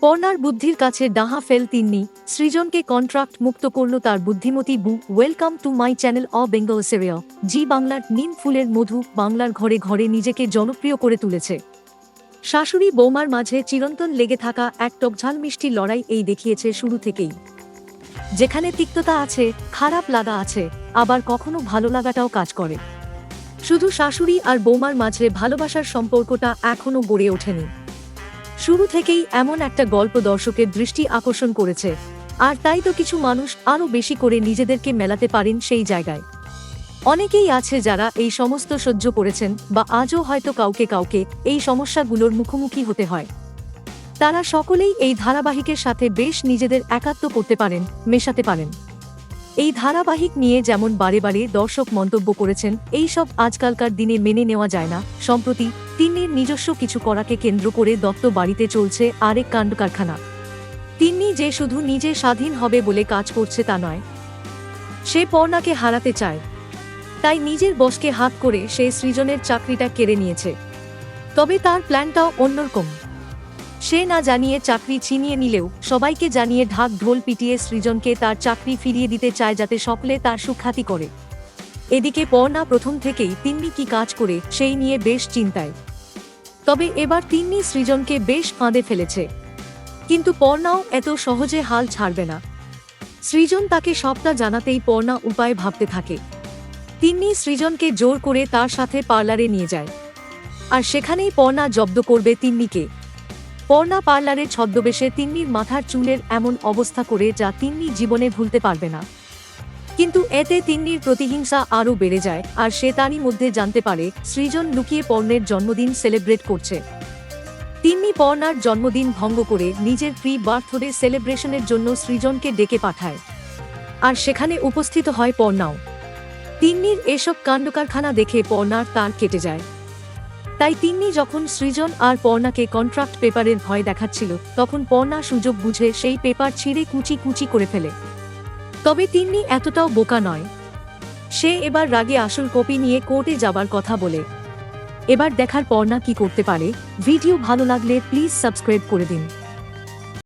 পর্ণার বুদ্ধির কাছে ডাহা ফেল তিন্নি সৃজনকে কন্ট্রাক্ট মুক্ত করল তার বুদ্ধিমতী বু। ওয়েলকাম টু মাই চ্যানেল অ বেঙ্গল সিরিয়াল। জি বাংলার নিম ফুলের মধু বাংলার ঘরে ঘরে নিজেকে জনপ্রিয় করে তুলেছে। শাশুড়ি বৌমার মাঝে চিরন্তন লেগে থাকা এক টকঝাল মিষ্টি লড়াই এই দেখিয়েছে শুরু থেকেই। যেখানে তিক্ততা আছে, খারাপ লাগা আছে, আবার কখনো ভালো লাগাটাও কাজ করে। শুধু শাশুড়ি আর বৌমার মাঝে ভালোবাসার সম্পর্কটা এখনো গড়ে ওঠেনি। শুরু থেকেই এমন একটা গল্প দর্শকের দৃষ্টি আকর্ষণ করেছে, আর তাই তো কিছু মানুষ আরও বেশি করে নিজেদেরকে মেলাতে পারেন সেই জায়গায়। অনেকেই আছে যারা এই সমস্ত সহ্য করেছেন বা আজও হয়তো কাউকে কাউকে এই সমস্যাগুলোর মুখোমুখি হতে হয়। তারা সকলেই এই ধারাবাহিকের সাথে বেশ নিজেদের একাত্ম করতে পারেন, মেশাতে পারেন। এই ধারাবাহিক নিয়ে যেমন বারে বারে দর্শক মন্তব্য করেছেন, এই সব আজকালকার দিনে মেনে নেওয়া যায় না। সম্প্রতি তিন্নির নিজস্ব কিছু করাকে কেন্দ্র করে দত্ত বাড়িতে চলছে আরেক কাণ্ডকারখানা। তিন্নি যে শুধু নিজে স্বাধীন হবে বলে কাজ করছে তা নয়, সে পর্ণাকে হারাতে চায়। তাই নিজের বসকে হাত করে সে সৃজনের চাকরিটা কেড়ে নিয়েছে। তবে তার প্ল্যানটাও অন্যরকম। সে না জানিয়ে চাকরি ছিনিয়ে নিলেও সবাইকে জানিয়ে ঢাক ঢোল পিটিয়ে সৃজনকে তার চাকরি ফিরিয়ে দিতে চায়, যাতে সকলে তার সুখ্যাতি করে। এদিকে পর্ণা প্রথম থেকেই তিন্নি কি কাজ করে সেই নিয়ে বেশ চিন্তায়। তবে এবার তিন্নি সৃজনকে বেশ ফাঁদে ফেলেছে, কিন্তু পর্ণাও এত সহজে হাল ছাড়বে না। সৃজন তাকে সবটা জানাতেই পর্ণা উপায় ভাবতে থাকে। তিন্নি সৃজনকে জোর করে তার সাথে পার্লারে নিয়ে যায়, আর সেখানেই পর্ণা জব্দ করবে তিন্নিকে। পর্ণা পার্লারের ছদ্মবেশে তিন্নির মাথার চুলের এমন অবস্থা করে যা তিন্নি জীবনে ভুলতে পারবে না। কিন্তু এতে তিন্নির প্রতিহিংসা আরও বেড়ে যায়, আর সে তারই মধ্যে জানতে পারে সৃজন লুকিয়ে পর্ণের জন্মদিন সেলিব্রেট করছে। তিন্নি পর্ণার জন্মদিন ভঙ্গ করে নিজের প্রি বার্থডে সেলিব্রেশনের জন্য সৃজনকে ডেকে পাঠায়, আর সেখানে উপস্থিত হয় পর্ণাও। তিন্নির এসব কাণ্ডকারখানা দেখে পর্ণার তার কেটে যায়। তাই তিন্নি যখন সৃজন আর পর্ণাকে কন্ট্রাক্ট পেপারের ভয় দেখাচ্ছিল, তখন পর্ণা সুযোগ বুঝে সেই পেপার ছিঁড়ে কুচি কুচি করে ফেলে। তবে তিন্নি এতটাও বোকা নয়। সে এবার রাগে আসল কপি নিয়ে কোর্টে যাবার কথা বলে। এবার দেখার পর্ণা কি করতে পারে। ভিডিও ভালো লাগলে প্লিজ সাবস্ক্রাইব করে দিন।